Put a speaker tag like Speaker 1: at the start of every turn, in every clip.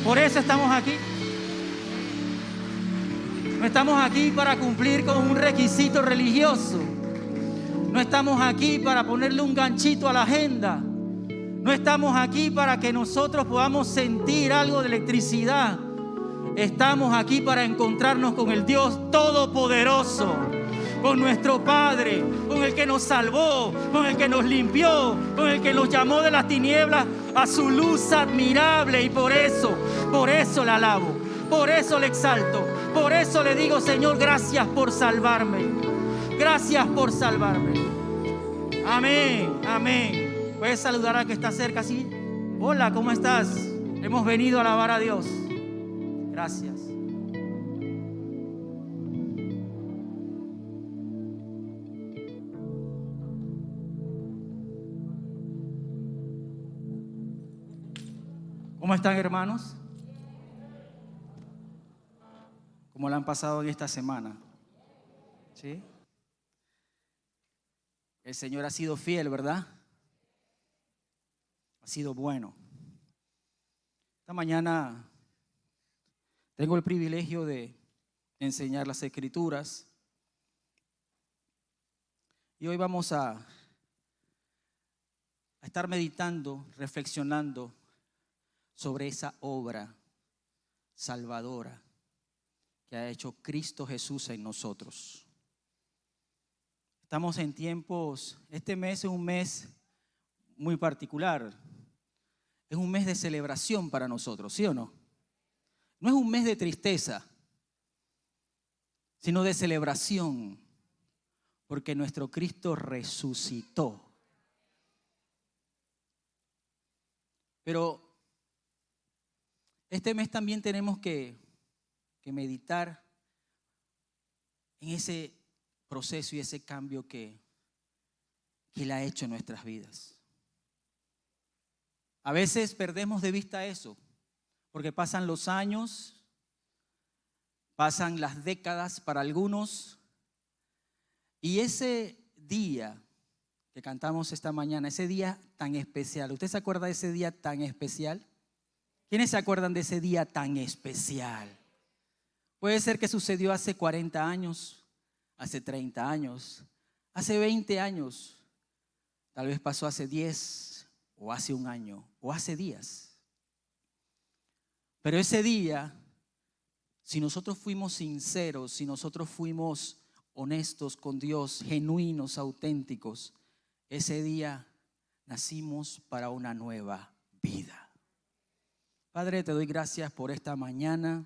Speaker 1: Por eso estamos aquí. No estamos aquí para cumplir con un requisito religioso. No estamos aquí para ponerle un ganchito a la agenda. No estamos aquí para que nosotros podamos sentir algo de electricidad. Estamos aquí para encontrarnos con el Dios Todopoderoso, con nuestro Padre, con el que nos salvó, con el que nos limpió, con el que nos llamó de las tinieblas a su luz admirable. Y por eso le alabo, por eso le exalto, por eso le digo: Señor, gracias por salvarme. Gracias por salvarme. Amén, amén. Puedes saludar al que está cerca, ¿sí? Hola, ¿cómo estás? Hemos venido a alabar a Dios. Gracias. ¿Cómo están, hermanos? ¿Cómo la han pasado en esta semana? ¿Sí? El Señor ha sido fiel, ¿verdad? Ha sido bueno. Esta mañana tengo el privilegio de enseñar las Escrituras. Y hoy vamos a estar meditando, reflexionando sobre esa obra salvadora que ha hecho Cristo Jesús en nosotros. Estamos en tiempos, este mes es un mes muy particular. Es un mes de celebración para nosotros, ¿sí o no? No es un mes de tristeza, sino de celebración, porque nuestro Cristo resucitó. Pero este mes también tenemos que meditar en ese proceso y ese cambio que Él ha hecho en nuestras vidas. A veces perdemos de vista eso, porque pasan los años, pasan las décadas para algunos, y ese día que cantamos esta mañana, ese día tan especial, ¿usted se acuerda de ese día tan especial? ¿Quiénes se acuerdan de ese día tan especial? Puede ser que sucedió hace 40 años, hace 30 años, hace 20 años, tal vez pasó hace 10 o hace un año o hace días. Pero ese día, si nosotros fuimos sinceros, si nosotros fuimos honestos con Dios, genuinos, auténticos, ese día nacimos para una nueva vida. Padre, te doy gracias por esta mañana.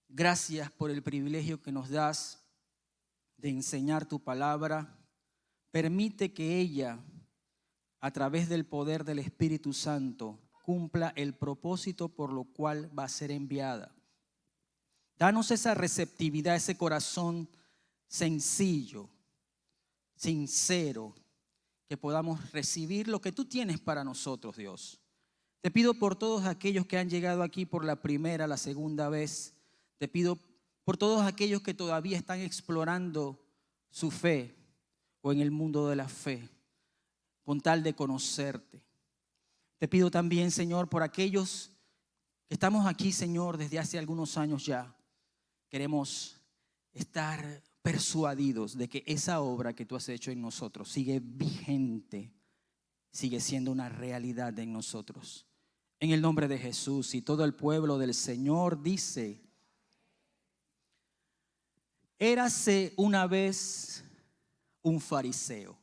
Speaker 1: Gracias por el privilegio que nos das de enseñar tu palabra. Permite que ella, a través del poder del Espíritu Santo, cumpla el propósito por lo cual va a ser enviada. Danos esa receptividad, ese corazón sencillo, sincero, que podamos recibir lo que tú tienes para nosotros, Dios. Te pido por todos aquellos que han llegado aquí por la primera, la segunda vez. Te pido por todos aquellos que todavía están explorando su fe o en el mundo de la fe, con tal de conocerte. Te pido también, Señor, por aquellos que estamos aquí, Señor, desde hace algunos años ya. Queremos estar persuadidos de que esa obra que tú has hecho en nosotros sigue vigente, sigue siendo una realidad en nosotros. En el nombre de Jesús, y todo el pueblo del Señor dice: érase una vez un fariseo.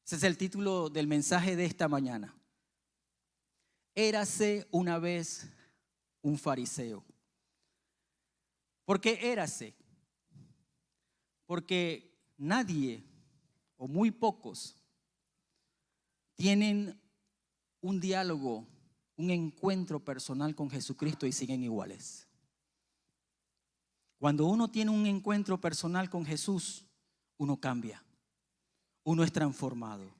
Speaker 1: Ese es el título del mensaje de esta mañana. Érase una vez un fariseo. ¿Por qué érase? Porque nadie o muy pocos tienen un diálogo, un encuentro personal con Jesucristo y siguen iguales. Cuando uno tiene un encuentro personal con Jesús, uno cambia, uno es transformado.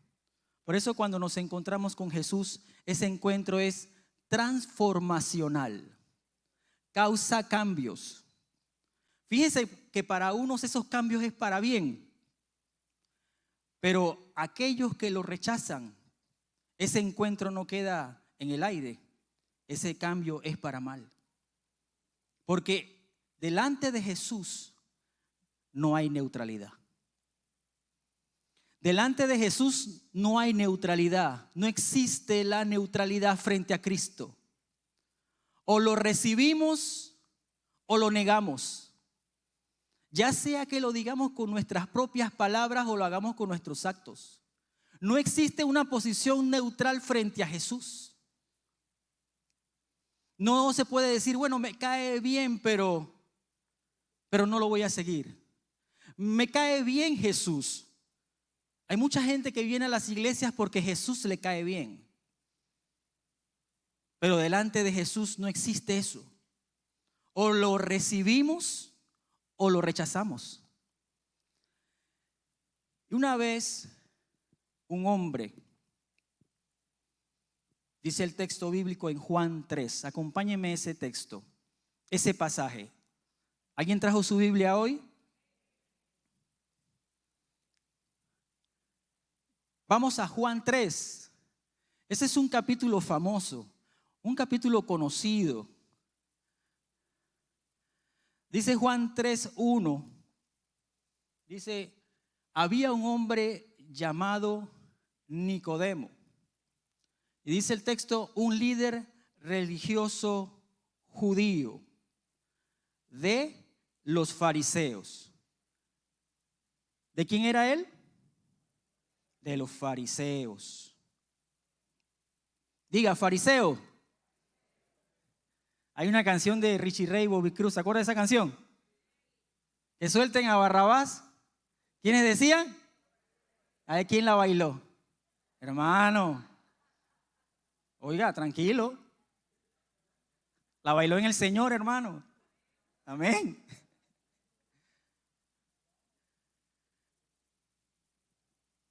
Speaker 1: Por eso cuando nos encontramos con Jesús, ese encuentro es transformacional, causa cambios. Fíjense que para unos esos cambios es para bien, pero aquellos que lo rechazan, ese encuentro no queda en el aire, ese cambio es para mal. Porque delante de Jesús no hay neutralidad. Delante de Jesús no hay neutralidad. No existe la neutralidad frente a Cristo. O lo recibimos o lo negamos. Ya sea que lo digamos con nuestras propias palabras o lo hagamos con nuestros actos. No existe una posición neutral frente a Jesús. No se puede decir, bueno, me cae bien, pero no lo voy a seguir. Me cae bien Jesús. Hay mucha gente que viene a las iglesias porque Jesús le cae bien. Pero delante de Jesús no existe eso. O lo recibimos o lo rechazamos. Y una vez un hombre, dice el texto bíblico en Juan 3, acompáñenme ese texto, ese pasaje. ¿Alguien trajo su Biblia hoy? Vamos a Juan 3. Ese es un capítulo famoso, un capítulo conocido. Dice Juan 3:1. Dice, había un hombre llamado Nicodemo. Y dice el texto, un líder religioso judío de los fariseos. ¿De quién era él? De los fariseos. Diga, fariseo. Hay una canción de Richie Ray, Bobby Cruz, ¿se acuerda de esa canción? Que suelten a Barrabás. ¿Quiénes decían? A ver quién la bailó. Hermano, oiga, tranquilo. La bailó en el Señor, hermano. Amén.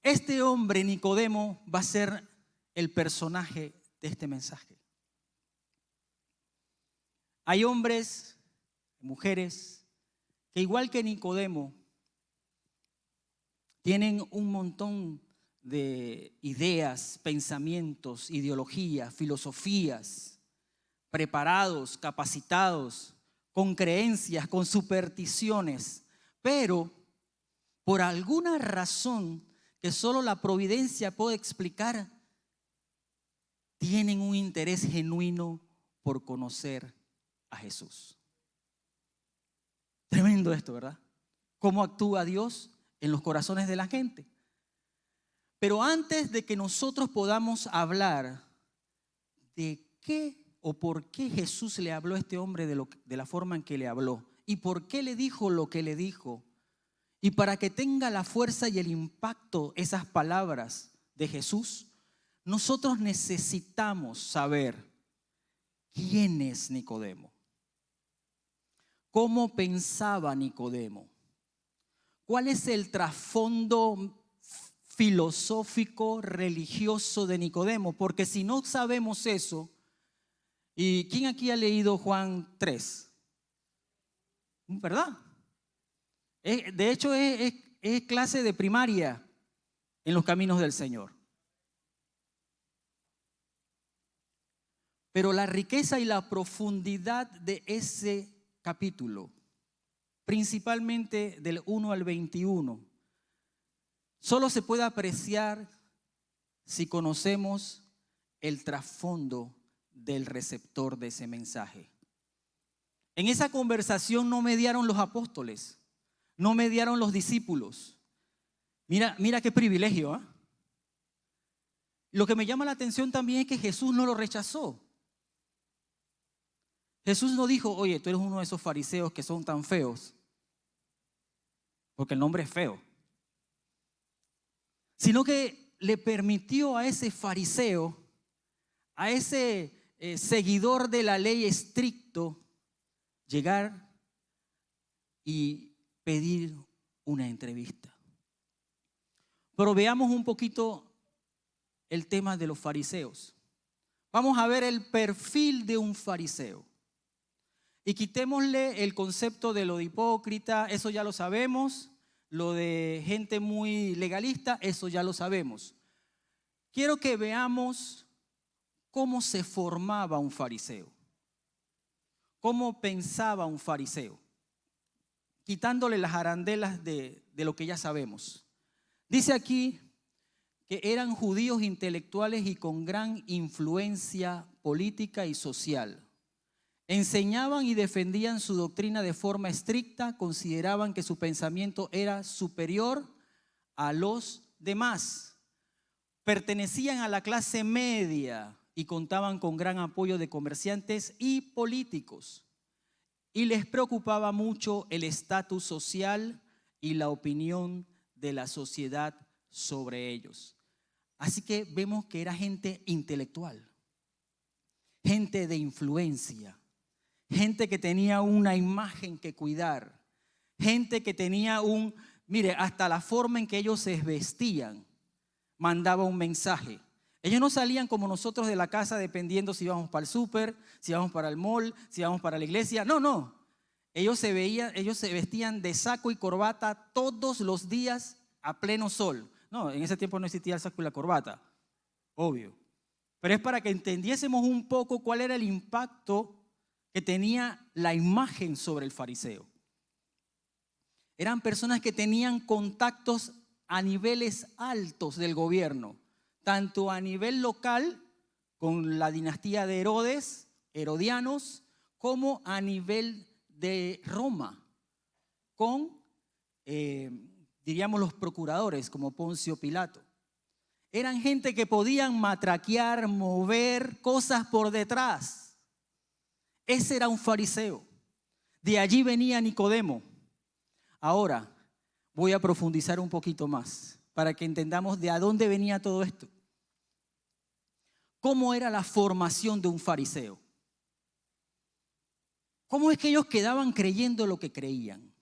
Speaker 1: Este hombre, Nicodemo, va a ser el personaje de este mensaje. Hay hombres, mujeres, que igual que Nicodemo, tienen un montón de ideas, pensamientos, ideologías, filosofías, preparados, capacitados, con creencias, con supersticiones, pero por alguna razón que solo la providencia puede explicar, tienen un interés genuino por conocer a Jesús. Tremendo esto, ¿verdad? ¿Cómo actúa Dios en los corazones de la gente? Pero antes de que nosotros podamos hablar de qué o por qué Jesús le habló a este hombre de la forma en que le habló y por qué le dijo lo que le dijo, y para que tenga la fuerza y el impacto esas palabras de Jesús, nosotros necesitamos saber quién es Nicodemo, cómo pensaba Nicodemo, cuál es el trasfondo filosófico, religioso de Nicodemo, porque si no sabemos eso, ¿y quién aquí ha leído Juan 3? ¿Verdad? De hecho es clase de primaria en los caminos del Señor. Pero la riqueza y la profundidad de ese capítulo, principalmente del 1 al 21, solo se puede apreciar si conocemos el trasfondo del receptor de ese mensaje. En esa conversación no mediaron los apóstoles, no mediaron los discípulos. Mira qué privilegio, ¿eh? Lo que me llama la atención también es que Jesús no lo rechazó. Jesús no dijo, oye, tú eres uno de esos fariseos que son tan feos, porque el nombre es feo, sino que le permitió a ese fariseo, a ese seguidor de la ley estricto, llegar y pedir una entrevista. Pero veamos un poquito el tema de los fariseos. Vamos a ver el perfil de un fariseo. Y quitémosle el concepto de lo de hipócrita, eso ya lo sabemos. Lo de gente muy legalista, eso ya lo sabemos. Quiero que veamos cómo se formaba un fariseo, cómo pensaba un fariseo, quitándole las arandelas de lo que ya sabemos. Dice aquí que eran judíos intelectuales y con gran influencia política y social. Enseñaban y defendían su doctrina de forma estricta, consideraban que su pensamiento era superior a los demás. Pertenecían a la clase media y contaban con gran apoyo de comerciantes y políticos. Y les preocupaba mucho el estatus social y la opinión de la sociedad sobre ellos. Así que vemos que era gente intelectual, gente de influencia, gente que tenía una imagen que cuidar, gente que tenía mire, hasta la forma en que ellos se vestían mandaba un mensaje. Ellos no salían como nosotros de la casa dependiendo si íbamos para el súper, si íbamos para el mall, si íbamos para la iglesia. No. Ellos se vestían de saco y corbata todos los días a pleno sol. No, en ese tiempo no existía el saco y la corbata, obvio. Pero es para que entendiésemos un poco cuál era el impacto que tenía la imagen sobre el fariseo. Eran personas que tenían contactos a niveles altos del gobierno, tanto a nivel local con la dinastía de Herodes, herodianos, como a nivel de Roma, con, diríamos, los procuradores como Poncio Pilato. Eran gente que podían matraquear, mover cosas por detrás. Ese era un fariseo. De allí venía Nicodemo. Ahora voy a profundizar un poquito más para que entendamos de a dónde venía todo esto. ¿Cómo era la formación de un fariseo? ¿Cómo es que ellos quedaban creyendo lo que creían?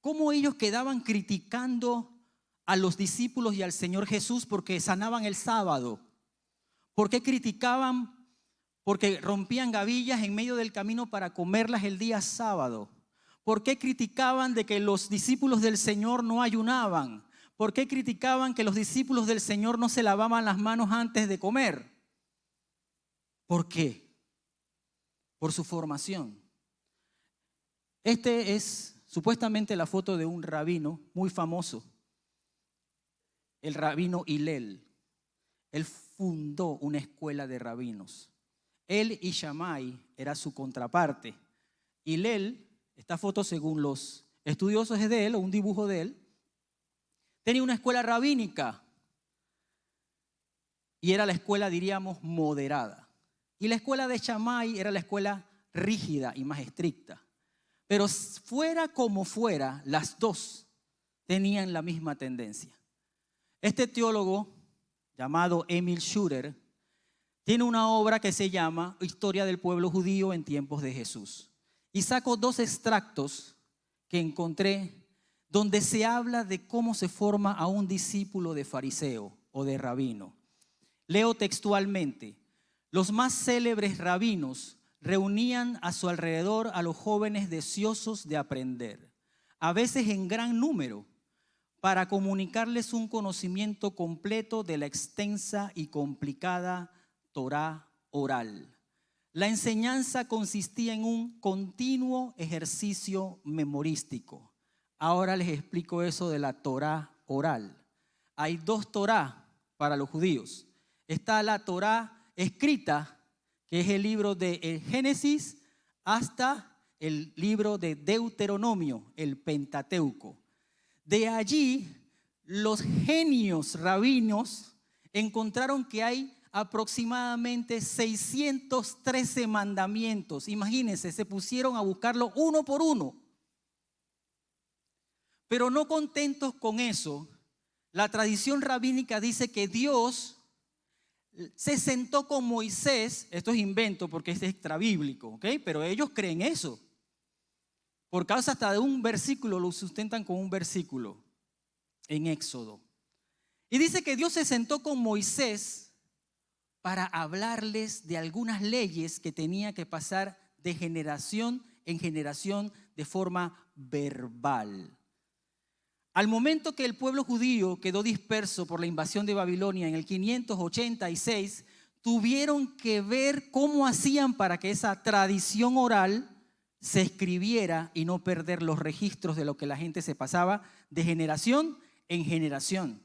Speaker 1: ¿Cómo ellos quedaban criticando a los discípulos y al Señor Jesús porque sanaban el sábado? ¿Por qué criticaban? Porque rompían gavillas en medio del camino para comerlas el día sábado. ¿Por qué criticaban de que los discípulos del Señor no ayunaban? ¿Por qué criticaban que los discípulos del Señor no se lavaban las manos antes de comer? ¿Por qué? Por su formación. Este es supuestamente la foto de un rabino muy famoso, el rabino Hillel. Él fundó una escuela de rabinos. Él y Shammai era su contraparte. Hillel, esta foto según los estudiosos es de él, o un dibujo de él, tenía una escuela rabínica y era la escuela, diríamos, moderada. Y la escuela de Shammai era la escuela rígida y más estricta. Pero fuera como fuera, las dos tenían la misma tendencia. Este teólogo llamado Emil Schurer tiene una obra que se llama Historia del pueblo judío en tiempos de Jesús. Y saco dos extractos que encontré donde se habla de cómo se forma a un discípulo de fariseo o de rabino. Leo textualmente: los más célebres rabinos reunían a su alrededor a los jóvenes deseosos de aprender, a veces en gran número, para comunicarles un conocimiento completo de la extensa y complicada Torá oral. La enseñanza consistía en un continuo ejercicio memorístico. Ahora les explico eso de la Torá oral. Hay dos Torá para los judíos. Está la Torá escrita, que es el libro de Génesis hasta el libro de Deuteronomio, el Pentateuco. De allí, los genios rabinos encontraron que hay aproximadamente 613 mandamientos. Imagínense, se pusieron a buscarlo uno por uno. Pero no contentos con eso, la tradición rabínica dice que Dios se sentó con Moisés. Esto es invento porque es extrabíblico, ¿ok? Pero ellos creen eso. Por causa hasta de un versículo, lo sustentan con un versículo en Éxodo. Y dice que Dios se sentó con Moisés para hablarles de algunas leyes que tenía que pasar de generación en generación de forma verbal. Al momento que el pueblo judío quedó disperso por la invasión de Babilonia en el 586, tuvieron que ver cómo hacían para que esa tradición oral se escribiera y no perder los registros de lo que la gente se pasaba de generación en generación.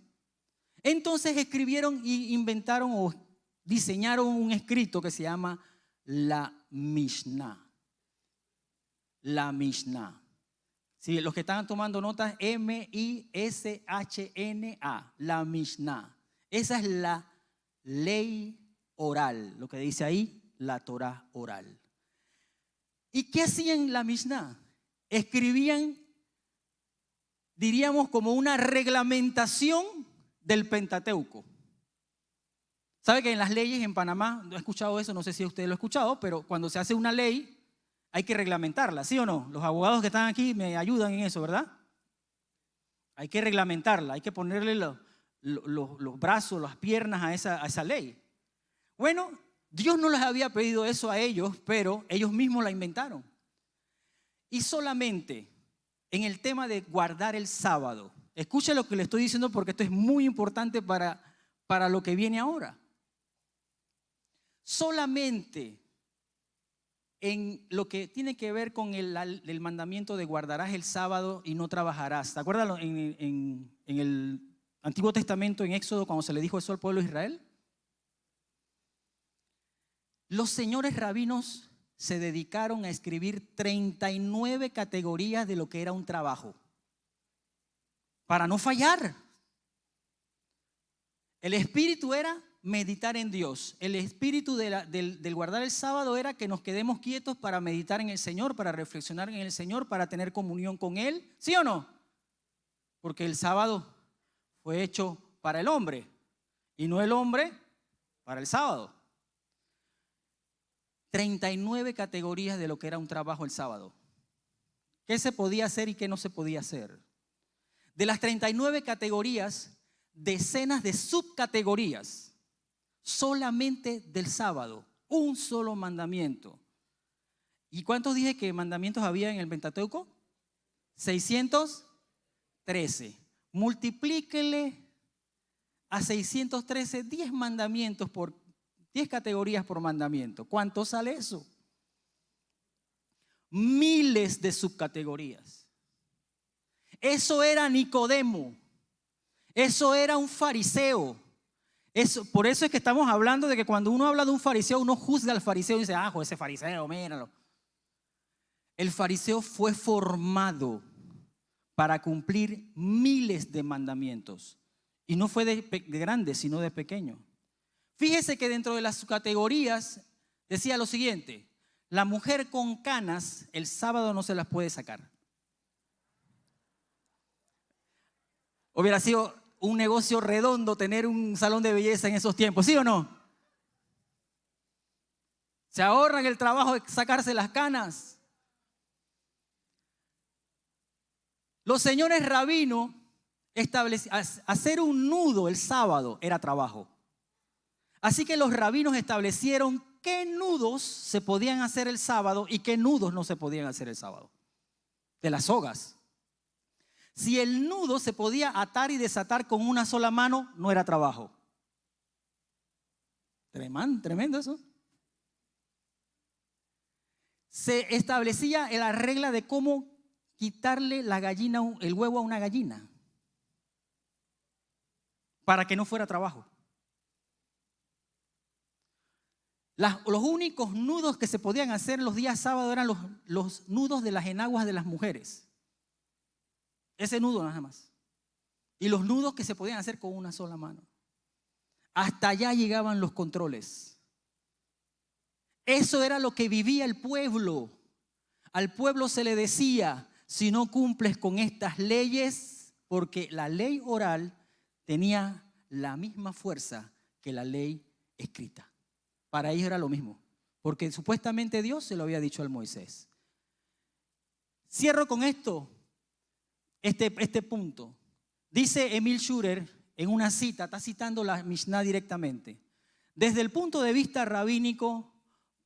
Speaker 1: Entonces escribieron y inventaron o diseñaron un escrito que se llama la Mishnah. La Mishnah. Sí, los que están tomando notas, M-I-S-H-N-A, la Mishnah. Esa es la ley oral, lo que dice ahí, la Torah oral. ¿Y qué hacían la Mishnah? Escribían, diríamos, como una reglamentación del Pentateuco. ¿Sabe que en las leyes en Panamá, no he escuchado eso, no sé si usted lo ha escuchado, pero cuando se hace una ley hay que reglamentarla, ¿sí o no? Los abogados que están aquí me ayudan en eso, ¿verdad? Hay que reglamentarla, hay que ponerle los brazos, las piernas a esa ley. Bueno, Dios no les había pedido eso a ellos, pero ellos mismos la inventaron. Y solamente en el tema de guardar el sábado, escuche lo que le estoy diciendo porque esto es muy importante para lo que viene ahora. Solamente en lo que tiene que ver con el mandamiento de guardarás el sábado y no trabajarás. ¿Te acuerdas en el Antiguo Testamento, en Éxodo, cuando se le dijo eso al pueblo de Israel? Los señores rabinos se dedicaron a escribir 39 categorías de lo que era un trabajo, para no fallar. El espíritu era meditar en Dios. El espíritu del guardar el sábado era que nos quedemos quietos para meditar en el Señor, para reflexionar en el Señor, para tener comunión con Él. ¿Sí o no? Porque el sábado fue hecho para el hombre y no el hombre para el sábado. 39 categorías de lo que era un trabajo el sábado. ¿Qué se podía hacer y qué no se podía hacer? De las 39 categorías, decenas de subcategorías. Solamente del sábado, un solo mandamiento. ¿Y cuántos dije que mandamientos había en el Pentateuco? 613. Multiplíquele a 613 10 mandamientos por 10 categorías por mandamiento. ¿Cuánto sale eso? Miles de subcategorías. Eso era Nicodemo. Eso era un fariseo. Por eso es que estamos hablando de que cuando uno habla de un fariseo, uno juzga al fariseo y dice, ese fariseo, míralo. El fariseo fue formado para cumplir miles de mandamientos. Y no fue de grande, sino de pequeño. Fíjese que dentro de las categorías decía lo siguiente: la mujer con canas el sábado no se las puede sacar. Hubiera sido un negocio redondo tener un salón de belleza en esos tiempos, ¿sí o no? Se ahorran el trabajo de sacarse las canas. Los señores rabinos hacer un nudo el sábado era trabajo. Así que los rabinos establecieron qué nudos se podían hacer el sábado y qué nudos no se podían hacer el sábado. De las sogas. Si el nudo se podía atar y desatar con una sola mano, no era trabajo. Tremendo eso. Se establecía la regla de cómo quitarle el huevo a una gallina para que no fuera trabajo. Los únicos nudos que se podían hacer los días sábados eran los nudos de las enaguas de las mujeres. Ese nudo nada más. Y los nudos que se podían hacer con una sola mano. Hasta allá llegaban los controles. Eso era lo que vivía el pueblo. Al pueblo se le decía, si no cumples con estas leyes, porque la ley oral tenía la misma fuerza que la ley escrita. Para ellos era lo mismo, porque supuestamente Dios se lo había dicho al Moisés. Cierro con esto. Este punto. Dice Emil Schurer en una cita, está citando la Mishnah directamente. Desde el punto de vista rabínico,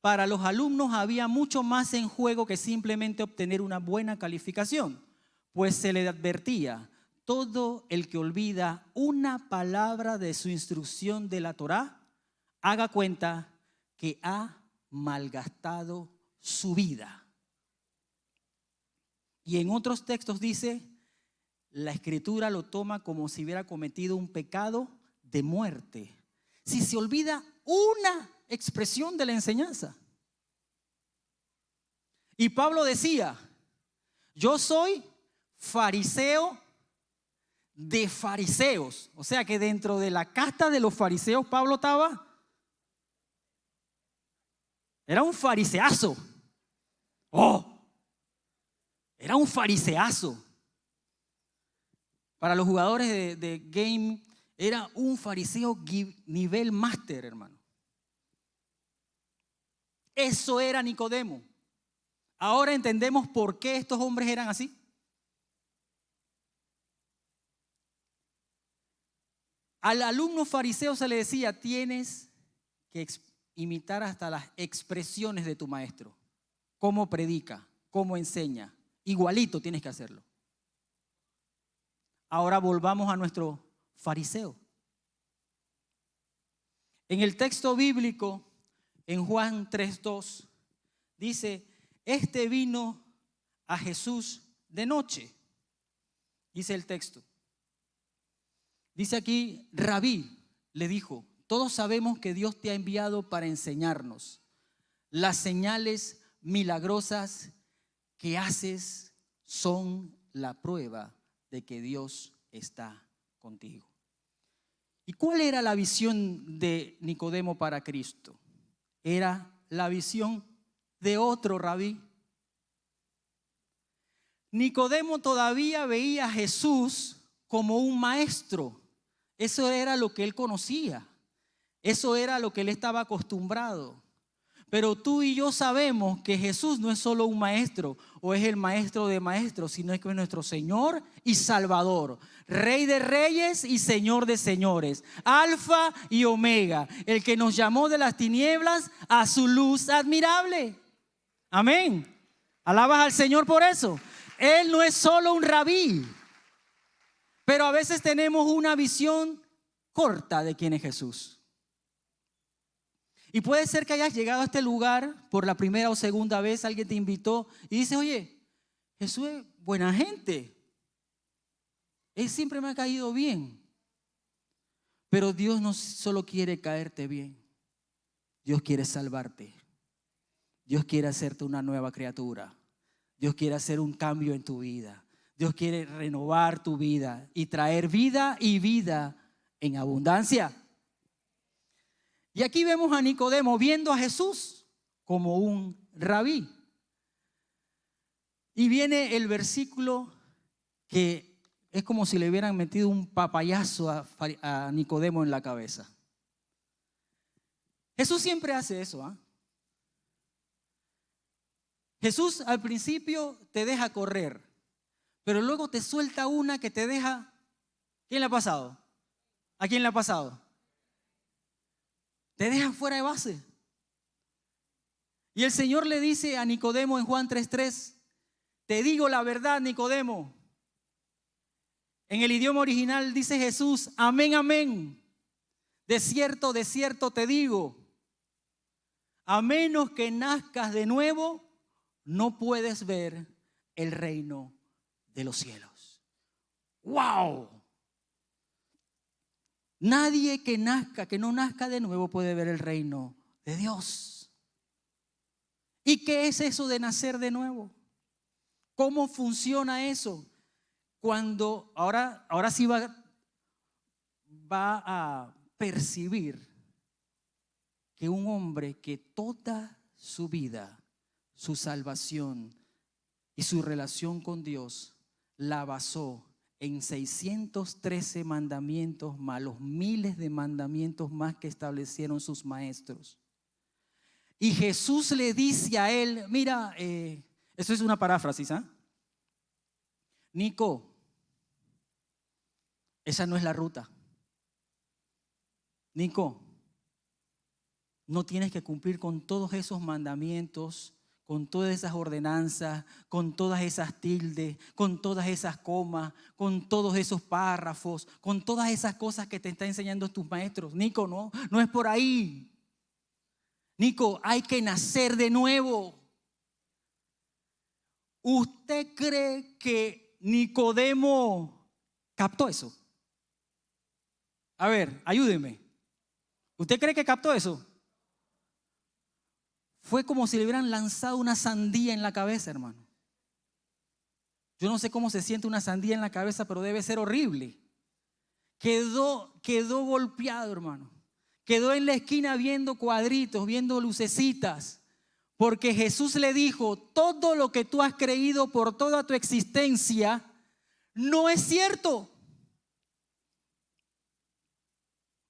Speaker 1: para los alumnos había mucho más en juego que simplemente obtener una buena calificación, pues se le advertía, todo el que olvida una palabra de su instrucción de la Torá haga cuenta que ha malgastado su vida. Y en otros textos dice, la Escritura lo toma como si hubiera cometido un pecado de muerte. Si se olvida una expresión de la enseñanza. Y Pablo decía, yo soy fariseo de fariseos. O sea que dentro de la casta de los fariseos Pablo estaba, era un fariseazo. Era un fariseazo. Para los jugadores de game, era un fariseo nivel máster, hermano. Eso era Nicodemo. Ahora entendemos por qué estos hombres eran así. Al alumno fariseo se le decía, tienes que imitar hasta las expresiones de tu maestro. Cómo predica, cómo enseña. Igualito tienes que hacerlo. Ahora volvamos a nuestro fariseo. En el texto bíblico, en Juan 3:2, dice, este vino a Jesús de noche. Dice el texto. Dice aquí, Rabí le dijo, todos sabemos que Dios te ha enviado para enseñarnos las señales milagrosas que haces son la prueba de que Dios está contigo. ¿Y cuál era la visión de Nicodemo para Cristo? Era la visión de otro rabí. Nicodemo todavía veía a Jesús como un maestro. Eso era lo que él conocía. Eso era lo que él estaba acostumbrado. Pero tú y yo sabemos que Jesús no es solo un maestro o es el maestro de maestros, sino que es nuestro Señor y Salvador, Rey de reyes y Señor de señores, Alfa y Omega, el que nos llamó de las tinieblas a su luz admirable. Amén. ¿Alabas al Señor por eso? Él no es solo un rabí, pero a veces tenemos una visión corta de quién es Jesús. Y puede ser que hayas llegado a este lugar por la primera o segunda vez, alguien te invitó y dice, oye, Jesús es buena gente. Él siempre me ha caído bien. Pero Dios no solo quiere caerte bien. Dios quiere salvarte. Dios quiere hacerte una nueva criatura. Dios quiere hacer un cambio en tu vida. Dios quiere renovar tu vida y traer vida y vida en abundancia. Y aquí vemos a Nicodemo viendo a Jesús como un rabí. Y viene el versículo que es como si le hubieran metido un papayazo a Nicodemo en la cabeza. Jesús siempre hace eso, ¿eh? Jesús al principio te deja correr, pero luego te suelta una que te deja. ¿Quién le ha pasado? ¿A quién le ha pasado? Te deja fuera de base. Y el Señor le dice a Nicodemo en Juan 3:3, te digo la verdad, Nicodemo. En el idioma original dice Jesús, amén, amén. De cierto te digo, a menos que nazcas de nuevo, no puedes ver el reino de los cielos. ¡Wow! Nadie que no nazca de nuevo puede ver el reino de Dios. ¿Y qué es eso de nacer de nuevo? ¿Cómo funciona eso? Cuando ahora sí va a percibir que un hombre que toda su vida, su salvación y su relación con Dios la basó en 613 mandamientos más los miles de mandamientos más que establecieron sus maestros. Y Jesús le dice a él, mira, eso es una paráfrasis, ¿ah? Nico, esa no es la ruta. Nico, no tienes que cumplir con todos esos mandamientos, con todas esas ordenanzas, con todas esas tildes, con todas esas comas, con todos esos párrafos, con todas esas cosas que te están enseñando tus maestros. Nico, no es por ahí. Nico, hay que nacer de nuevo. ¿Usted cree que Nicodemo captó eso? A ver, ayúdeme. ¿Usted cree que captó eso? Fue como si le hubieran lanzado una sandía en la cabeza, hermano. Yo no sé cómo se siente una sandía en la cabeza, pero debe ser horrible. Quedó golpeado, hermano. Quedó en la esquina viendo cuadritos, viendo lucecitas. Porque Jesús le dijo, todo lo que tú has creído por toda tu existencia no es cierto.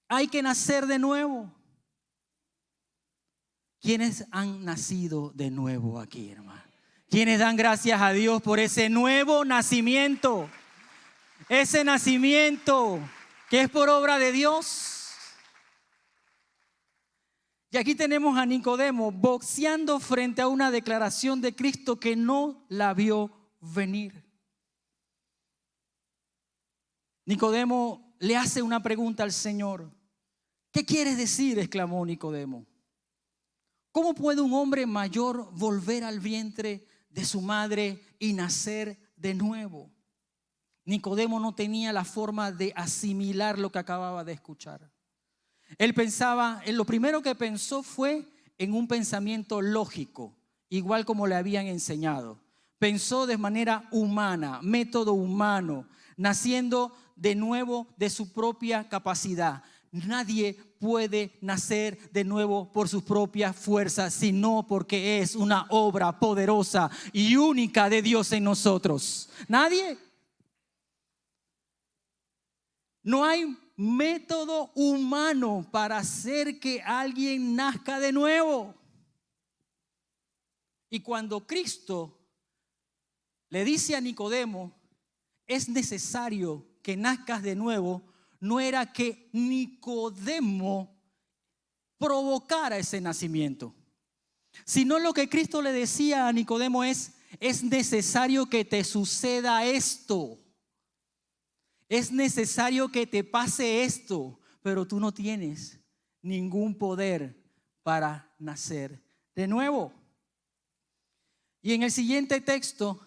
Speaker 1: Hay que nacer de nuevo. ¿Quiénes han nacido de nuevo aquí, hermano? ¿Quiénes dan gracias a Dios por ese nuevo nacimiento? Ese nacimiento que es por obra de Dios. Y aquí tenemos a Nicodemo boxeando frente a una declaración de Cristo que no la vio venir. Nicodemo le hace una pregunta al Señor. ¿Qué quieres decir?, exclamó Nicodemo. ¿Cómo puede un hombre mayor volver al vientre de su madre y nacer de nuevo? Nicodemo no tenía la forma de asimilar lo que acababa de escuchar. Él pensaba, lo primero que pensó fue en un pensamiento lógico, igual como le habían enseñado. Pensó de manera humana, método humano, naciendo de nuevo de su propia capacidad. Nadie puede nacer de nuevo por sus propias fuerzas, sino porque es una obra poderosa y única de Dios en nosotros. Nadie. No hay método humano para hacer que alguien nazca de nuevo. Y cuando Cristo le dice a Nicodemo, es necesario que nazcas de nuevo, no era que Nicodemo provocara ese nacimiento, sino lo que Cristo le decía a Nicodemo es necesario que te suceda esto. Es necesario que te pase esto, pero tú no tienes ningún poder para nacer de nuevo. Y en el siguiente texto,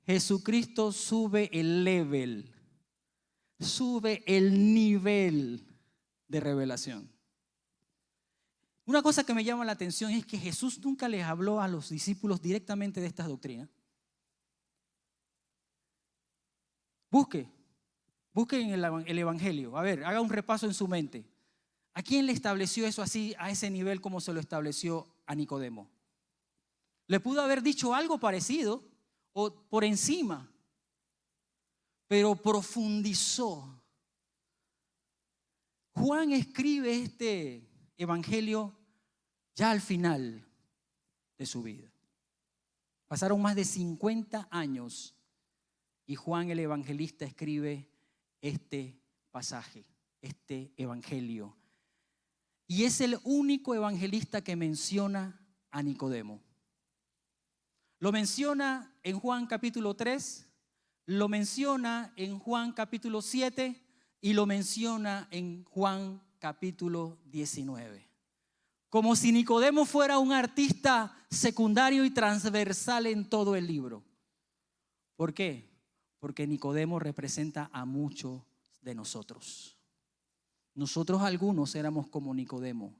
Speaker 1: Jesucristo sube el level, sube el nivel de revelación. Una cosa que me llama la atención es que Jesús nunca les habló a los discípulos directamente de estas doctrinas. Busquen el Evangelio. A ver, haga un repaso en su mente. ¿A quién le estableció eso así, a ese nivel como se lo estableció a Nicodemo? Le pudo haber dicho algo parecido o por encima, pero profundizó. Juan escribe este Evangelio ya al final de su vida. Pasaron más de 50 años y Juan el evangelista escribe este pasaje, este evangelio. Y es el único evangelista que menciona a Nicodemo. Lo menciona en Juan capítulo 3, lo menciona en Juan capítulo 7 y lo menciona en Juan capítulo 19. Como si Nicodemo fuera un artista secundario y transversal en todo el libro. ¿Por qué? Porque Nicodemo representa a muchos de nosotros. Nosotros algunos éramos como Nicodemo,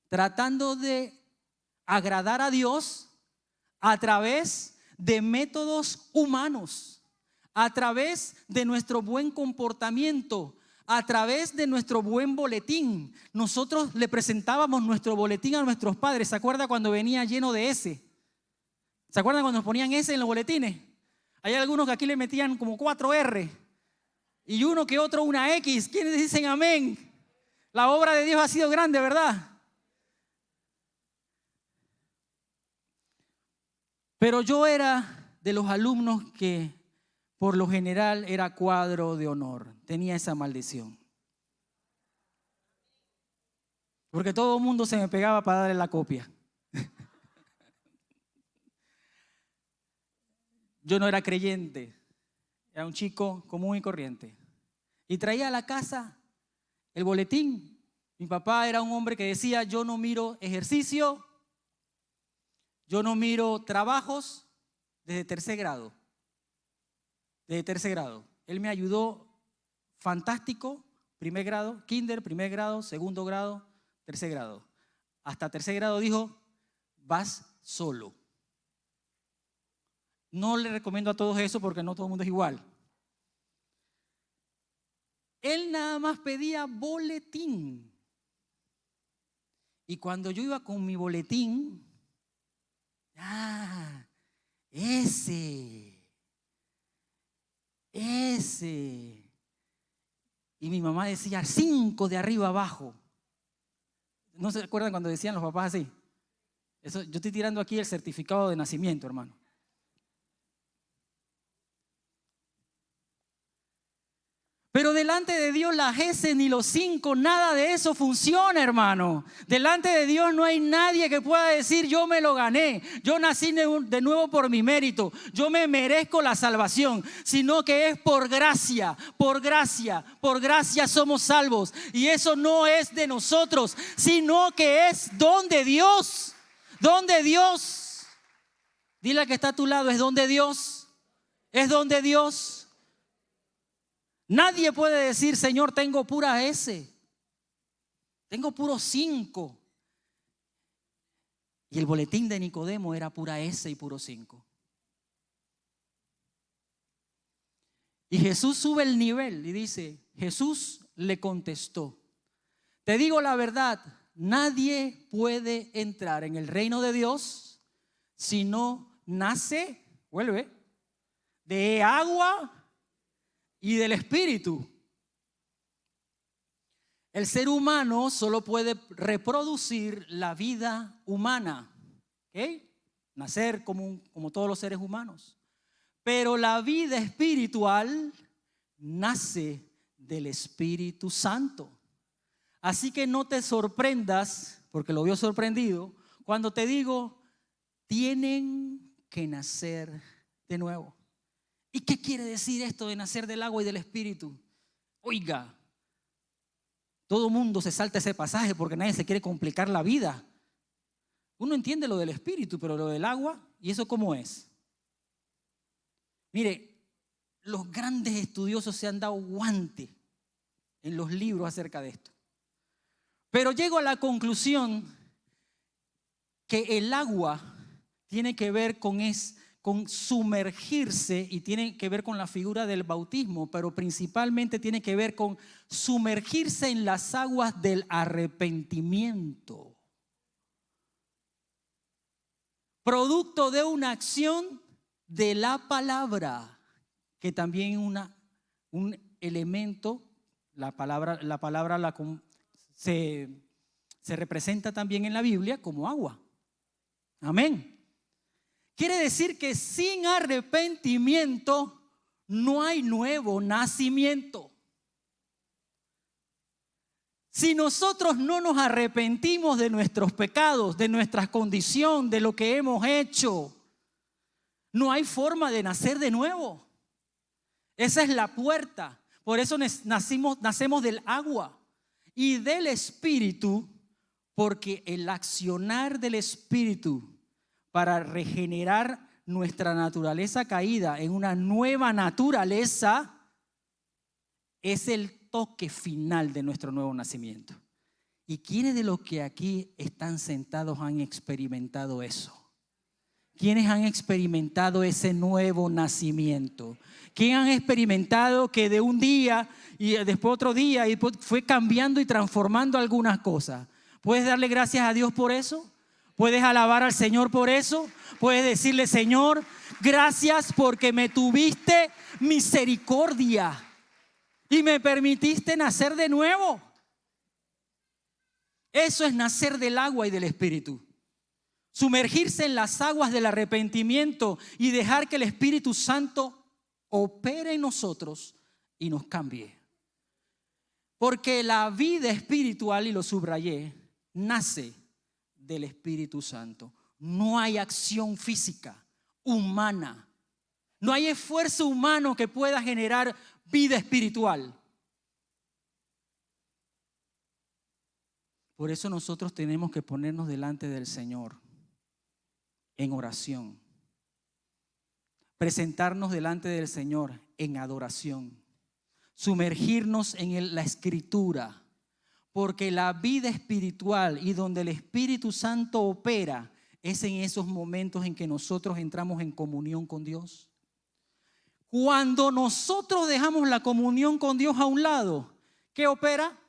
Speaker 1: tratando de agradar a Dios a través de métodos humanos, a través de nuestro buen comportamiento, a través de nuestro buen boletín. Nosotros le presentábamos nuestro boletín a nuestros padres. ¿Se acuerda cuando venía lleno de S? ¿Se acuerdan cuando nos ponían S en los boletines? Hay algunos que aquí le metían como 4 R y uno que otro una X. ¿Quiénes dicen amén? La obra de Dios ha sido grande, ¿verdad? Pero yo era de los alumnos que por lo general era cuadro de honor. Tenía esa maldición. Porque todo el mundo se me pegaba para darle la copia. yo no era creyente, era un chico común y corriente. Y traía a la casa el boletín. Mi papá era un hombre que decía, yo no miro ejercicio, yo no miro trabajos desde tercer grado. Desde tercer grado. Él me ayudó fantástico, primer grado, kinder, primer grado, segundo grado, tercer grado. Hasta tercer grado dijo, vas solo. No le recomiendo a todos eso porque no todo el mundo es igual. Él nada más pedía boletín. Y cuando yo iba con mi boletín, ese. Y mi mamá decía 5 de arriba abajo. ¿No se acuerdan cuando decían los papás así? Eso, yo estoy tirando aquí el certificado de nacimiento, hermano. Pero delante de Dios las S ni los 5, nada de eso funciona, hermano. Delante de Dios no hay nadie que pueda decir yo me lo gané, yo nací de nuevo por mi mérito, yo me merezco la salvación, sino que es por gracia, por gracia, por gracia somos salvos. Y eso no es de nosotros, sino que es don de Dios, don de Dios. Dile al que está a tu lado, es don de Dios, es don de Dios. Nadie puede decir, Señor, tengo pura S, tengo puro 5. Y el boletín de Nicodemo era pura S y puro 5. Y Jesús sube el nivel y dice, Jesús le contestó, te digo la verdad, nadie puede entrar en el reino de Dios si no nace, vuelve, de agua y del Espíritu. El ser humano solo puede reproducir la vida humana, ¿okay? Nacer como todos los seres humanos. Pero la vida espiritual nace del Espíritu Santo. Así que no te sorprendas, porque lo veo sorprendido, cuando te digo, tienen que nacer de nuevo. ¿Y qué quiere decir esto de nacer del agua y del Espíritu? Oiga, todo mundo se salta ese pasaje porque nadie se quiere complicar la vida. Uno entiende lo del Espíritu, pero lo del agua, ¿y eso cómo es? Mire, los grandes estudiosos se han dado guante en los libros acerca de esto. Pero llego a la conclusión que el agua tiene que ver con sumergirse y tiene que ver con la figura del bautismo, pero principalmente tiene que ver con sumergirse en las aguas del arrepentimiento. Producto de una acción de la palabra, que también un elemento, la palabra se representa también en la Biblia como agua. Amén. Quiere decir que sin arrepentimiento no hay nuevo nacimiento. Si nosotros no nos arrepentimos de nuestros pecados, de nuestra condición, de lo que hemos hecho, no hay forma de nacer de nuevo. Esa es la puerta. Por eso nacemos del agua y del Espíritu, porque el accionar del Espíritu para regenerar nuestra naturaleza caída en una nueva naturaleza es el toque final de nuestro nuevo nacimiento. ¿Y quiénes de los que aquí están sentados han experimentado eso? ¿Quiénes han experimentado ese nuevo nacimiento? ¿Quiénes han experimentado que de un día y después otro día y fue cambiando y transformando algunas cosas? ¿Puedes darle gracias a Dios por eso? ¿Puedes alabar al Señor por eso? ¿Puedes decirle, Señor, gracias porque me tuviste misericordia y me permitiste nacer de nuevo? Eso es nacer del agua y del Espíritu. Sumergirse en las aguas del arrepentimiento y dejar que el Espíritu Santo opere en nosotros y nos cambie. Porque la vida espiritual, y lo subrayé, nace del Espíritu Santo. No hay acción física, humana. No hay esfuerzo humano que pueda generar vida espiritual. Por eso nosotros tenemos que ponernos delante del Señor en oración. Presentarnos delante del Señor en adoración. Sumergirnos en la Escritura. Porque la vida espiritual y donde el Espíritu Santo opera es en esos momentos en que nosotros entramos en comunión con Dios. Cuando nosotros dejamos la comunión con Dios a un lado, ¿qué opera?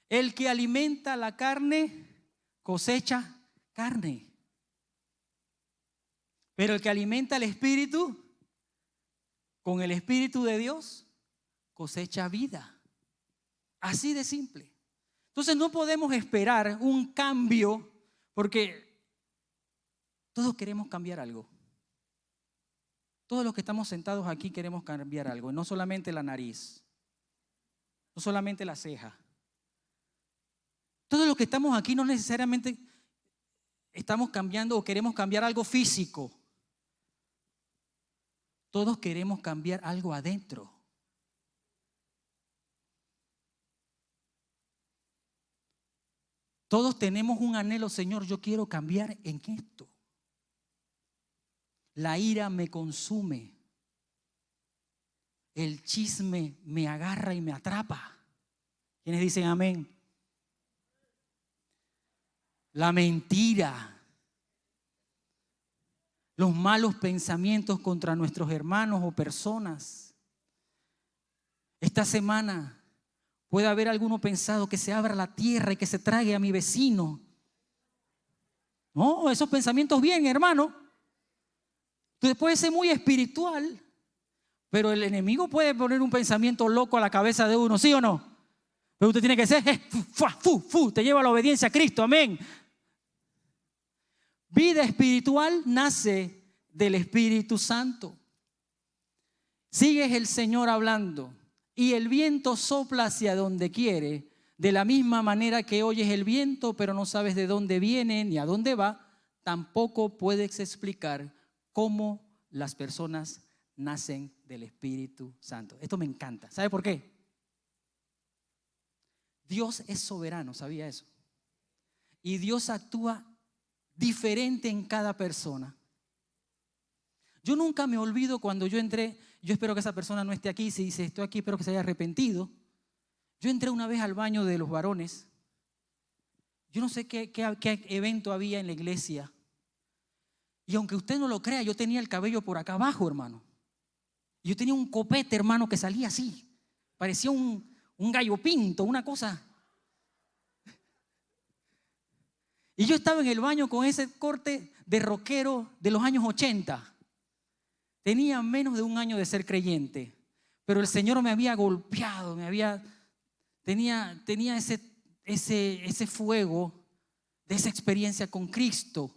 Speaker 1: El que alimenta la carne cosecha carne. Pero el que alimenta el Espíritu, con el Espíritu de Dios, cosecha vida. Así de simple. Entonces no podemos esperar un cambio porque todos queremos cambiar algo. Todos los que estamos sentados aquí queremos cambiar algo. Y no solamente la nariz, no solamente la ceja. Todos los que estamos aquí no necesariamente estamos cambiando o queremos cambiar algo físico. Todos queremos cambiar algo adentro. Todos tenemos un anhelo, Señor, yo quiero cambiar en esto. La ira me consume. El chisme me agarra y me atrapa. ¿Quiénes dicen amén? La mentira. Los malos pensamientos contra nuestros hermanos o personas. Esta semana puede haber alguno pensado que se abra la tierra y que se trague a mi vecino. No, esos pensamientos bien, hermano. Tú puedes ser muy espiritual, pero el enemigo puede poner un pensamiento loco a la cabeza de uno, ¿sí o no? Pero usted tiene que ser, te lleva a la obediencia a Cristo, amén. Vida espiritual nace del Espíritu Santo. Sigues el Señor hablando y el viento sopla hacia donde quiere, de la misma manera que oyes el viento, pero no sabes de dónde viene ni a dónde va, tampoco puedes explicar cómo las personas nacen del Espíritu Santo. Esto me encanta. ¿Sabe por qué? Dios es soberano, ¿sabía eso? Y Dios actúa diferente en cada persona. Yo nunca me olvido cuando yo entré, yo espero que esa persona no esté aquí, si dice estoy aquí espero que se haya arrepentido. Yo entré una vez al baño de los varones, yo no sé qué evento había en la iglesia, y aunque usted no lo crea, yo tenía el cabello por acá abajo, hermano. Yo tenía un copete, hermano, que salía así, parecía un gallo pinto, una cosa. Y yo estaba en el baño con ese corte de rockero de los años 80. Tenía menos de un año de ser creyente, pero el Señor me había golpeado, tenía ese fuego de esa experiencia con Cristo.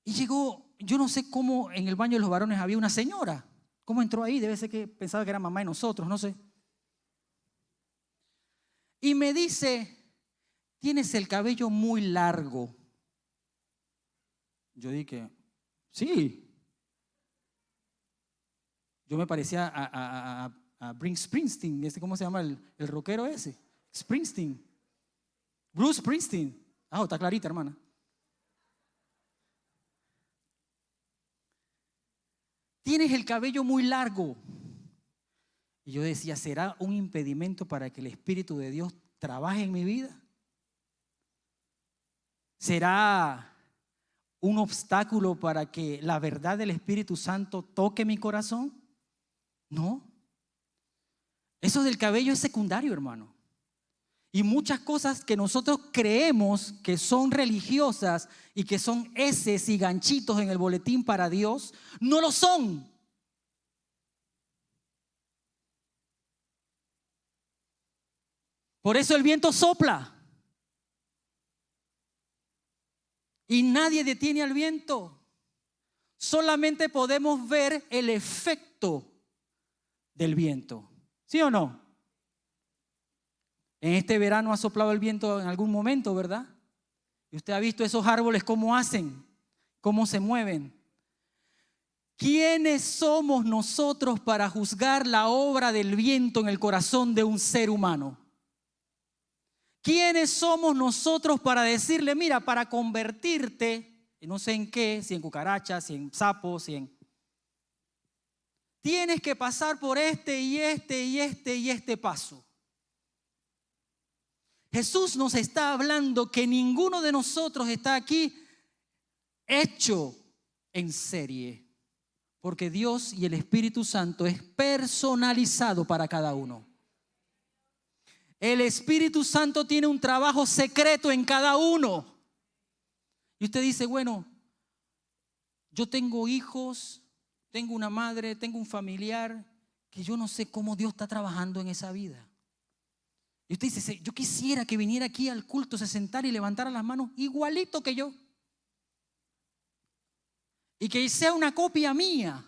Speaker 1: Y llegó, yo no sé cómo en el baño de los varones había una señora. ¿Cómo entró ahí? Debe ser que pensaba que era mamá de nosotros, no sé. Y me dice, tienes el cabello muy largo. Yo dije, sí. Yo me parecía a Bruce Springsteen, ¿cómo se llama el rockero ese? Springsteen. Bruce Springsteen. Ah, está clarita, hermana. Tienes el cabello muy largo. Y yo decía, ¿será un impedimento para que el Espíritu de Dios trabaje en mi vida? ¿Será un obstáculo para que la verdad del Espíritu Santo toque mi corazón? No. Eso del cabello es secundario, hermano. Y muchas cosas que nosotros creemos que son religiosas y que son eses y ganchitos en el boletín para Dios, no lo son. Por eso el viento sopla. Y nadie detiene al viento. Solamente podemos ver el efecto del viento. ¿Sí o no? En este verano ha soplado el viento en algún momento, ¿verdad? Y usted ha visto esos árboles cómo hacen, cómo se mueven. ¿Quiénes somos nosotros para juzgar la obra del viento en el corazón de un ser humano? ¿Quiénes somos nosotros para decirle, mira, para convertirte, no sé en qué, si en cucarachas, si en sapos, si en... Tienes que pasar por este paso. Jesús nos está hablando que ninguno de nosotros está aquí hecho en serie, porque Dios y el Espíritu Santo es personalizado para cada uno. El Espíritu Santo tiene un trabajo secreto en cada uno. Y usted dice, bueno, yo tengo hijos, tengo una madre, tengo un familiar, que yo no sé cómo Dios está trabajando en esa vida. Y usted dice, yo quisiera que viniera aquí al culto, se sentara y levantara las manos igualito que yo. Y que sea una copia mía.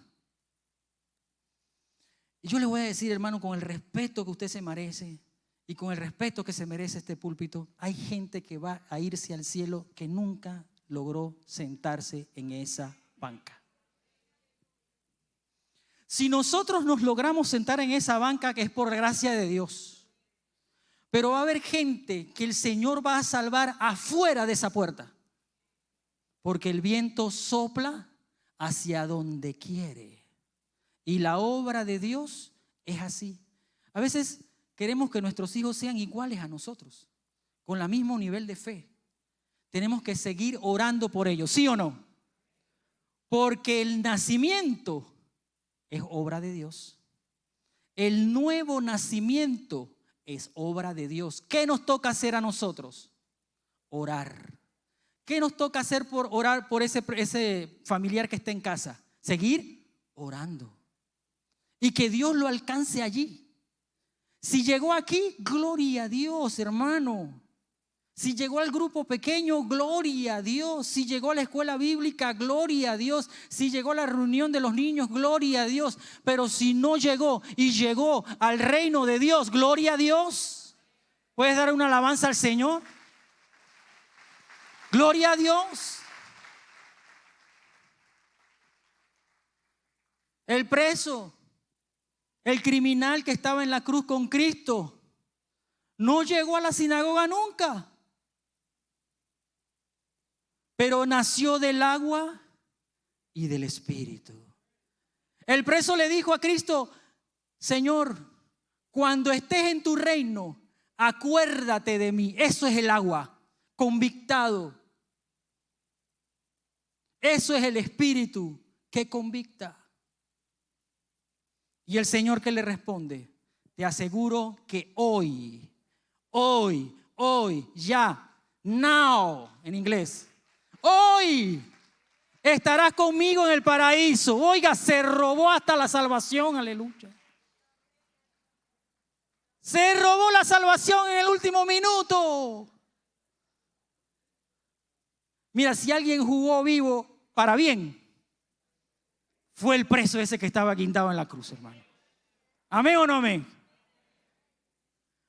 Speaker 1: Y yo le voy a decir, hermano, con el respeto que usted se merece y con el respeto que se merece este púlpito, hay gente que va a irse al cielo que nunca logró sentarse en esa banca. Si nosotros nos logramos sentar en esa banca, que es por gracia de Dios, pero va a haber gente que el Señor va a salvar afuera de esa puerta, porque el viento sopla hacia donde quiere. Y la obra de Dios es así. A veces queremos que nuestros hijos sean iguales a nosotros, con el mismo nivel de fe. Tenemos que seguir orando por ellos, ¿sí o no? Porque el nacimiento es obra de Dios. El nuevo nacimiento es obra de Dios. ¿Qué nos toca hacer a nosotros? Orar. ¿Qué nos toca hacer por orar por ese familiar que está en casa? Seguir orando. Y que Dios lo alcance allí. Si llegó aquí, gloria a Dios, hermano. Si llegó al grupo pequeño, gloria a Dios. Si llegó a la escuela bíblica, gloria a Dios. Si llegó a la reunión de los niños, gloria a Dios. Pero si no llegó y llegó al reino de Dios, gloria a Dios. ¿Puedes dar una alabanza al Señor? Gloria a Dios. El preso, el criminal que estaba en la cruz con Cristo, no llegó a la sinagoga nunca. Pero nació del agua y del Espíritu. El preso le dijo a Cristo, Señor, cuando estés en tu reino, acuérdate de mí. Eso es el agua, convictado. Eso es el Espíritu que convicta. Y el Señor, ¿qué le responde? Te aseguro que hoy, ya, now, en inglés. Hoy estarás conmigo en el paraíso. Oiga, se robó hasta la salvación, aleluya. Se robó la salvación en el último minuto. Mira, si alguien jugó vivo para bien, fue el preso ese que estaba quintado en la cruz, hermano. ¿Amén o no amén?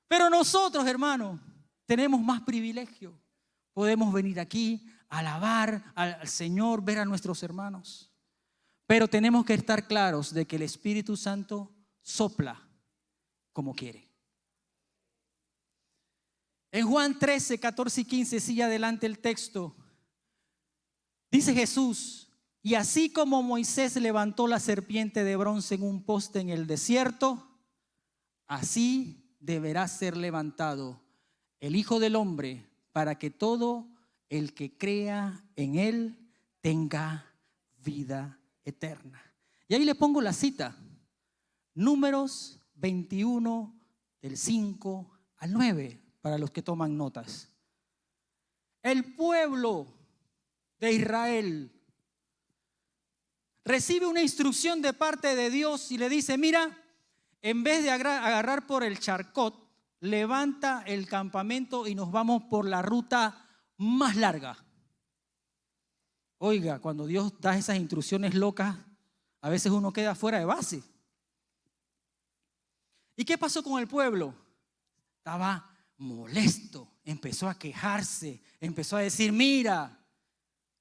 Speaker 1: Pero nosotros, hermano, tenemos más privilegio. Podemos venir aquí, alabar al Señor, ver a nuestros hermanos. Pero tenemos que estar claros de que el Espíritu Santo sopla como quiere. En Juan 13, 14 y 15, sigue adelante el texto. Dice Jesús, y así como Moisés levantó la serpiente de bronce en un poste en el desierto, así deberá ser levantado el Hijo del Hombre para que todo el que crea en él tenga vida eterna. Y ahí le pongo la cita, Números 21 del 5 al 9, para los que toman notas. El pueblo de Israel recibe una instrucción de parte de Dios y le dice, mira, en vez de agarrar por el charcot, levanta el campamento y nos vamos por la ruta más larga. Oiga, cuando Dios da esas instrucciones locas, a veces uno queda fuera de base. ¿Y qué pasó con el pueblo? Estaba molesto, empezó a quejarse, empezó a decir: mira,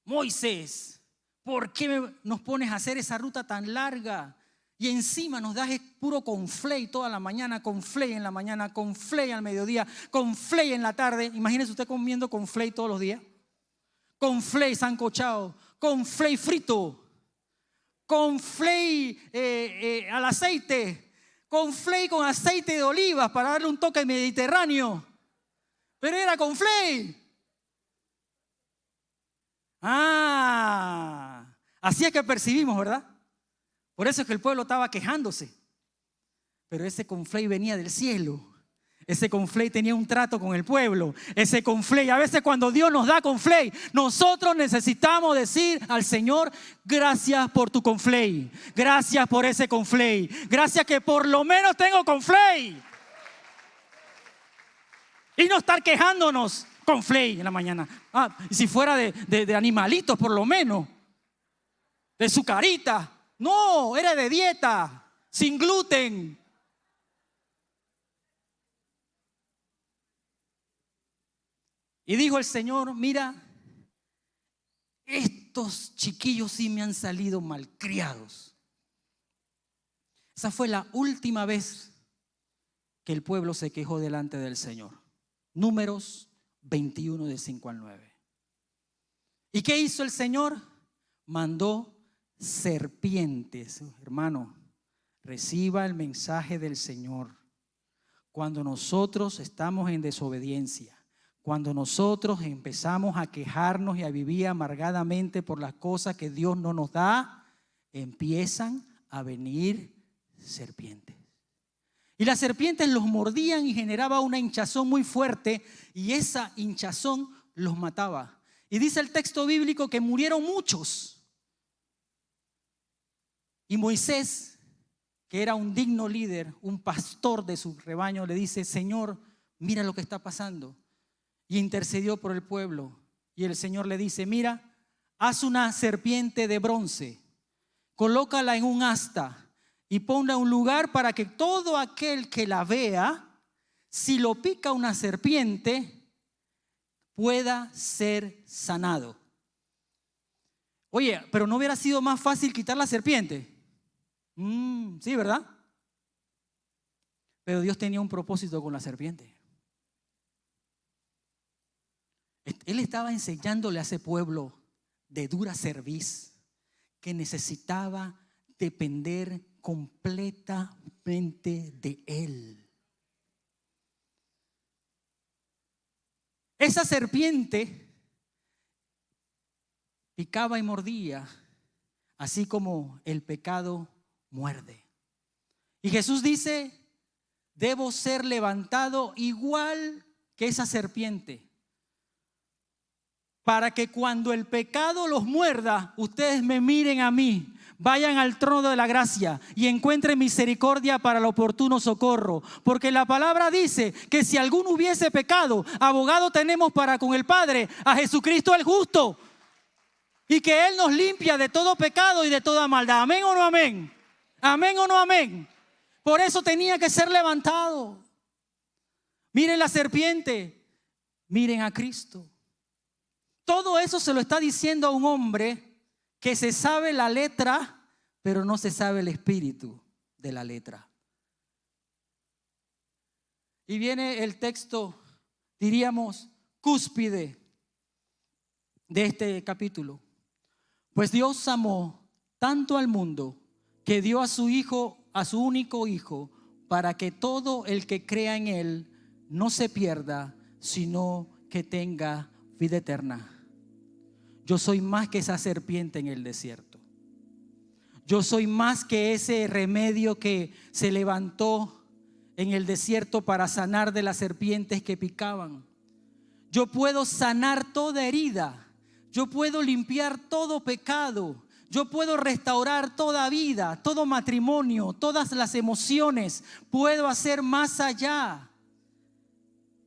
Speaker 1: Moisés, ¿por qué nos pones a hacer esa ruta tan larga? Y encima nos das puro conflay toda la mañana, conflay en la mañana, conflay al mediodía, conflay en la tarde. Imagínese usted comiendo conflay todos los días. Conflay sancochado, conflay frito, conflay al aceite, conflay con aceite de olivas para darle un toque mediterráneo. Pero era conflay. Así es que percibimos, ¿verdad? Por eso es que el pueblo estaba quejándose. Pero ese conflay venía del cielo. Ese conflay tenía un trato con el pueblo. Ese conflay, a veces cuando Dios nos da conflay, nosotros necesitamos decir al Señor: gracias por tu conflay, gracias por ese conflay, gracias que por lo menos tengo conflay. Y no estar quejándonos conflay en la mañana. Si fuera de animalitos, por lo menos, de su carita. No, era de dieta, sin gluten. Y dijo el Señor: mira, estos chiquillos sí me han salido malcriados. Esa fue la última vez que el pueblo se quejó delante del Señor. Números 21 de 5 al 9. ¿Y qué hizo el Señor? Mandó serpientes. Hermano, reciba el mensaje del Señor. Cuando nosotros estamos en desobediencia, cuando nosotros empezamos a quejarnos y a vivir amargadamente por las cosas que Dios no nos da, empiezan a venir serpientes. Y las serpientes los mordían y generaba una hinchazón muy fuerte, y esa hinchazón los mataba. Y dice el texto bíblico que murieron muchos. Y Moisés, que era un digno líder, un pastor de su rebaño, le dice: Señor, mira lo que está pasando. Y intercedió por el pueblo. Y el Señor le dice: mira, haz una serpiente de bronce, colócala en un asta y ponla en un lugar para que todo aquel que la vea, si lo pica una serpiente, pueda ser sanado. Oye, pero ¿no hubiera sido más fácil quitar la serpiente? Sí, ¿verdad? Pero Dios tenía un propósito con la serpiente. Él estaba enseñándole a ese pueblo de dura cerviz que necesitaba depender completamente de Él. Esa serpiente picaba y mordía, así como el pecado muerde. Y Jesús dice: debo ser levantado igual que esa serpiente, para que cuando el pecado los muerda, ustedes me miren a mí, vayan al trono de la gracia y encuentren misericordia para el oportuno socorro. Porque la palabra dice que si alguno hubiese pecado, abogado tenemos para con el Padre, a Jesucristo el justo, y que Él nos limpia de todo pecado y de toda maldad. ¿Amén o no amén? ¿Amén o no amén? Por eso tenía que ser levantado. Miren la serpiente, miren a Cristo. Todo eso se lo está diciendo a un hombre que se sabe la letra, pero no se sabe el espíritu de la letra. Y viene el texto, diríamos, cúspide de este capítulo. Pues Dios amó tanto al mundo que dio a su Hijo, a su único Hijo, para que todo el que crea en Él no se pierda, sino que tenga vida eterna. Yo soy más que esa serpiente en el desierto. Yo soy más que ese remedio que se levantó en el desierto para sanar de las serpientes que picaban. Yo puedo sanar toda herida. Yo puedo limpiar todo pecado. Yo puedo restaurar toda vida, todo matrimonio, todas las emociones. Puedo hacer más allá.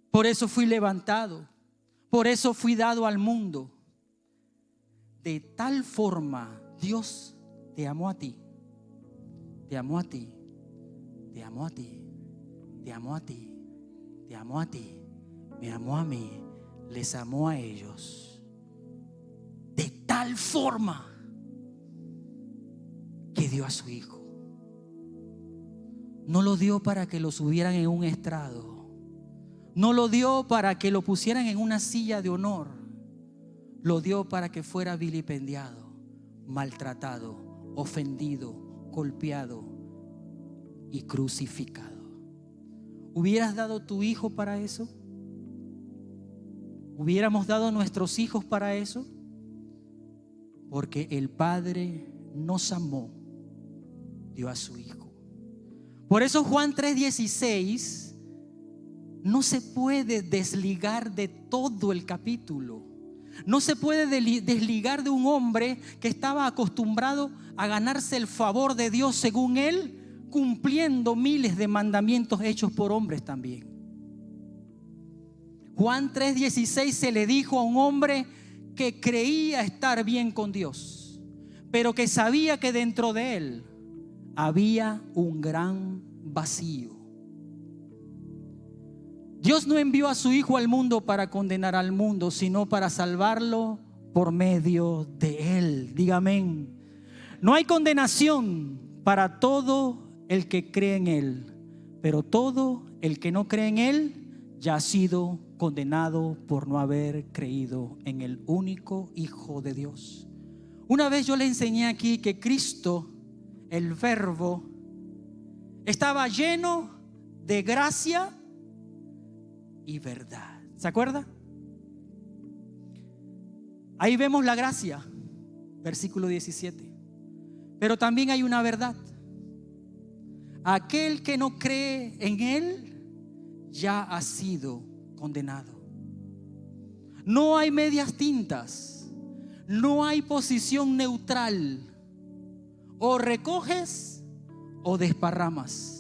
Speaker 1: Por eso fui levantado. Por eso fui dado al mundo. De tal forma Dios te amó a ti, te amó a ti, te amó a ti, te amó a ti, te amó a ti, me amó a mí, les amó a ellos de tal forma que dio a su Hijo. No lo dio para que lo subieran en un estrado, no lo dio para que lo pusieran en una silla de honor, lo dio para que fuera vilipendiado, maltratado, ofendido, golpeado y crucificado. ¿Hubieras dado tu hijo para eso? ¿Hubiéramos dado nuestros hijos para eso? Porque el Padre nos amó, dio a su Hijo. Por eso Juan 3:16 no se puede desligar de todo el capítulo. No se puede desligar de un hombre que estaba acostumbrado a ganarse el favor de Dios según él, cumpliendo miles de mandamientos hechos por hombres también. Juan 3:16 se le dijo a un hombre que creía estar bien con Dios, pero que sabía que dentro de él había un gran vacío. Dios no envió a su Hijo al mundo para condenar al mundo, sino para salvarlo por medio de él. Diga amén. No hay condenación para todo el que cree en él, pero todo el que no cree en él ya ha sido condenado por no haber creído en el único Hijo de Dios. Una vez yo le enseñé aquí que Cristo, el Verbo, estaba lleno de gracia y verdad. ¿Se acuerda? Ahí vemos la gracia, versículo 17. Pero también hay una verdad. Aquel que no cree en él ya ha sido condenado. No hay medias tintas, no hay posición neutral. O recoges o desparramas.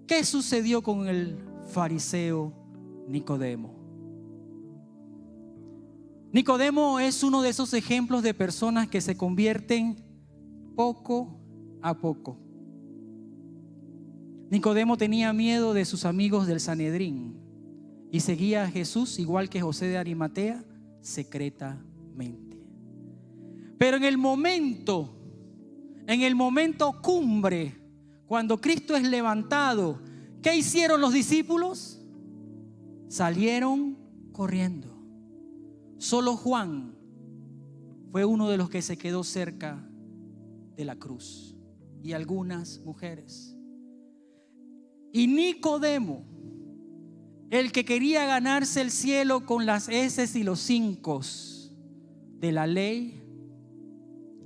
Speaker 1: ¿Qué sucedió con el fariseo Nicodemo? Nicodemo es uno de esos ejemplos de personas que se convierten poco a poco. Nicodemo tenía miedo de sus amigos del Sanedrín y seguía a Jesús, igual que José de Arimatea, secretamente. Pero en el momento cumbre, cuando Cristo es levantado, ¿qué hicieron los discípulos? Salieron corriendo. Solo Juan fue uno de los que se quedó cerca de la cruz, y algunas mujeres. Y Nicodemo, el que quería ganarse el cielo con las heces y los hincos de la ley,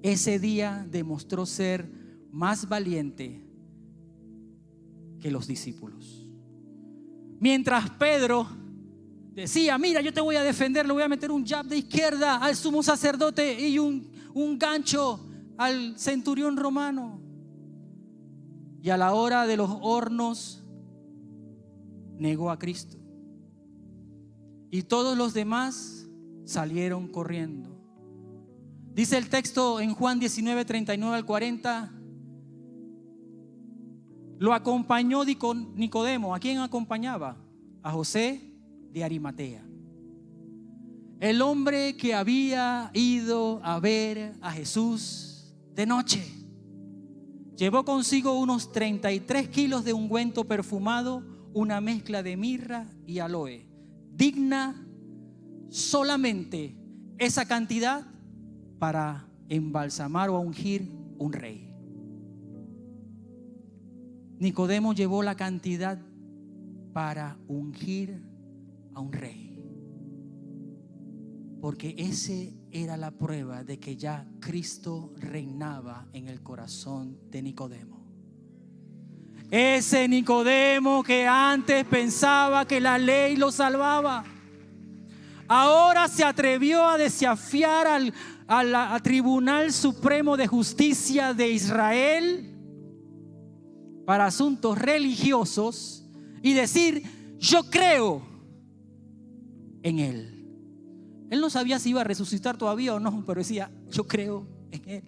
Speaker 1: ese día demostró ser más valiente que los discípulos. Mientras Pedro decía: mira, yo te voy a defender, le voy a meter un jab de izquierda al sumo sacerdote y un gancho al centurión romano. Y a la hora de los hornos negó a Cristo. Y todos los demás salieron corriendo. Dice el texto en Juan 19, 39 al 40. Lo acompañó Nicodemo. ¿A quién acompañaba? A José de Arimatea, el hombre que había ido a ver a Jesús de noche. Llevó consigo unos 33 kilos de ungüento perfumado, una mezcla de mirra y aloe, digna solamente esa cantidad para embalsamar o ungir un rey. Nicodemo llevó la cantidad para ungir a un rey, porque ese era la prueba de que ya Cristo reinaba en el corazón de Nicodemo. Ese Nicodemo que antes pensaba que la ley lo salvaba, ahora se atrevió a desafiar al Tribunal Supremo de Justicia de Israel para asuntos religiosos y decir: yo creo en él. Él no sabía si iba a resucitar todavía o no, pero decía: yo creo en él.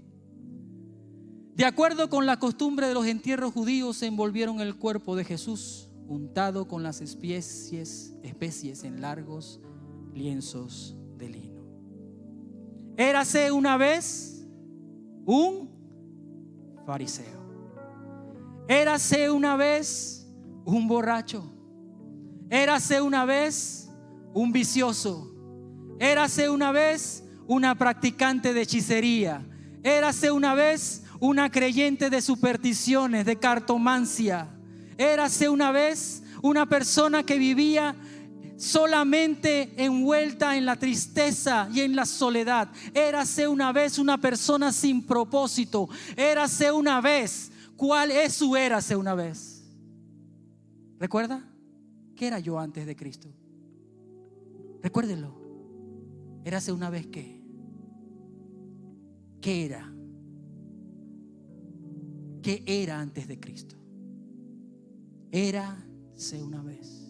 Speaker 1: De acuerdo con la costumbre de los entierros judíos, envolvieron el cuerpo de Jesús untado con las especies en largos lienzos de lino. Érase una vez un fariseo. Érase una vez un borracho. Érase una vez un vicioso. Érase una vez una practicante de hechicería. Érase una vez una creyente de supersticiones, de cartomancia. Érase una vez una persona que vivía solamente envuelta en la tristeza y en la soledad. Érase una vez una persona sin propósito. Érase una vez. ¿Cuál es su érase una vez? ¿Recuerda? ¿Qué era yo antes de Cristo? Recuérdelo. Érase una vez ¿qué? ¿Qué era? ¿Qué era antes de Cristo? Érase una vez